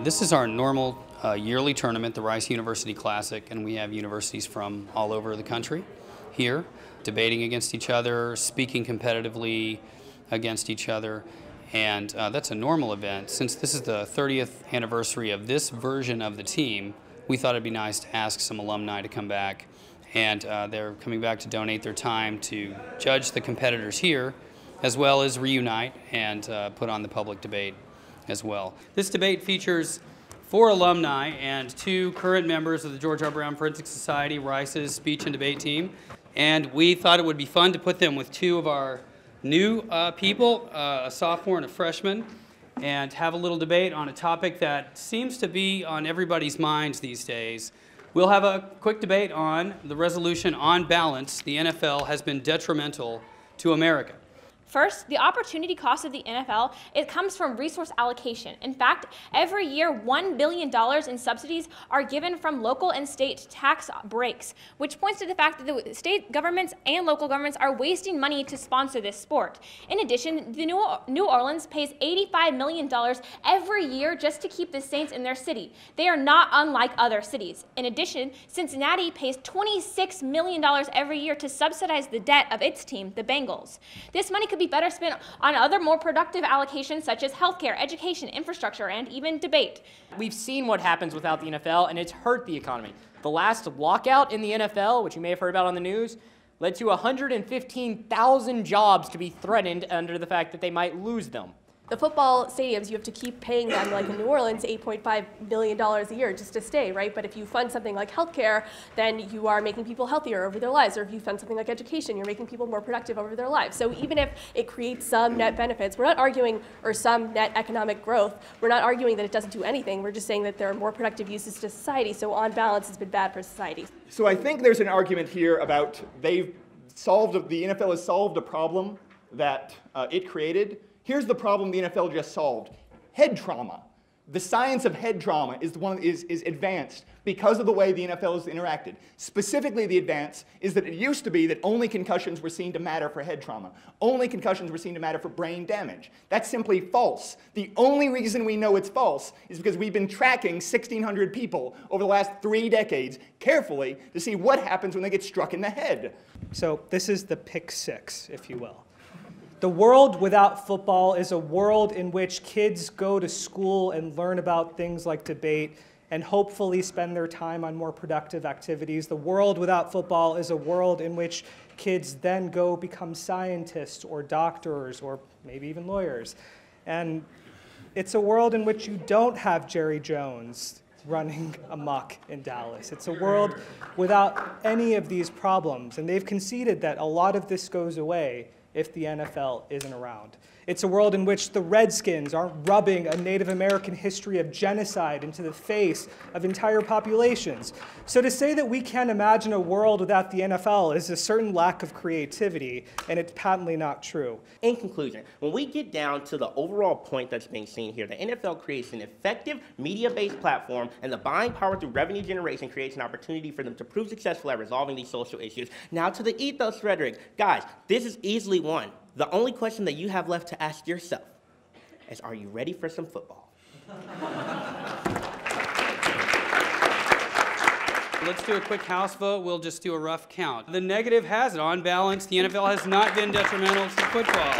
This is our normal yearly tournament, the Rice University Classic, and we have universities from all over the country here, debating against each other, speaking competitively against each other, and that's a normal event. Since this is the 30th anniversary of this version of the team, we thought it'd be nice to ask some alumni to come back, and they're coming back to donate their time to judge the competitors here, as well as reunite and put on the public debate as well. This debate features 4 alumni and 2 current members of the George R. Brown Forensic Society, Rice's speech and debate team. And we thought it would be fun to put them with 2 of our new people, a sophomore and a freshman, and have a little debate on a topic that seems to be on everybody's minds these days. We'll have a quick debate on the resolution on balance. The NFL has been detrimental to America. First, the opportunity cost of the NFL, it comes from resource allocation. In fact, every year $1 billion in subsidies are given from local and state tax breaks, which points to the fact that the state governments and local governments are wasting money to sponsor this sport. In addition, the New Orleans pays $85 million every year just to keep the Saints in their city. They are not unlike other cities. In addition, Cincinnati pays $26 million every year to subsidize the debt of its team, the Bengals. This money could be better spent on other more productive allocations such as healthcare, education, infrastructure, and even debate. We've seen what happens without the NFL, and it's hurt the economy. The last lockout in the NFL, which you may have heard about on the news, led to 115,000 jobs to be threatened under the fact that they might lose them. The football stadiums, you have to keep paying them, like in New Orleans, $8.5 million a year just to stay, right? But if you fund something like healthcare, then you are making people healthier over their lives. Or if you fund something like education, you're making people more productive over their lives. So even if it creates some net benefits, we're not arguing, or some net economic growth, we're not arguing that it doesn't do anything. We're just saying that there are more productive uses to society. So on balance, it's been bad for society. So I think there's an argument here about the NFL has solved a problem that it created. Here's the problem the NFL just solved. Head trauma. The science of head trauma is advanced because of the way the NFL has interacted. Specifically, the advance is that it used to be that only concussions were seen to matter for head trauma. Only concussions were seen to matter for brain damage. That's simply false. The only reason we know it's false is because we've been tracking 1,600 people over the last 3 decades carefully to see what happens when they get struck in the head. So this is the pick 6, if you will. The world without football is a world in which kids go to school and learn about things like debate and hopefully spend their time on more productive activities. The world without football is a world in which kids then go become scientists or doctors or maybe even lawyers. And it's a world in which you don't have Jerry Jones running amok in Dallas. It's a world without any of these problems. And they've conceded that a lot of this goes away if the NFL isn't around. It's a world in which the Redskins aren't rubbing a Native American history of genocide into the face of entire populations. So to say that we can't imagine a world without the NFL is a certain lack of creativity, and it's patently not true. In conclusion, when we get down to the overall point that's being seen here, the NFL creates an effective media-based platform, and the buying power through revenue generation creates an opportunity for them to prove successful at resolving these social issues. Now to the ethos rhetoric. Guys, this is easily won. The only question that you have left to ask yourself is, are you ready for some football? Let's do a quick house vote. We'll just do a rough count. The negative has it. On balance, the NFL has not been detrimental to football.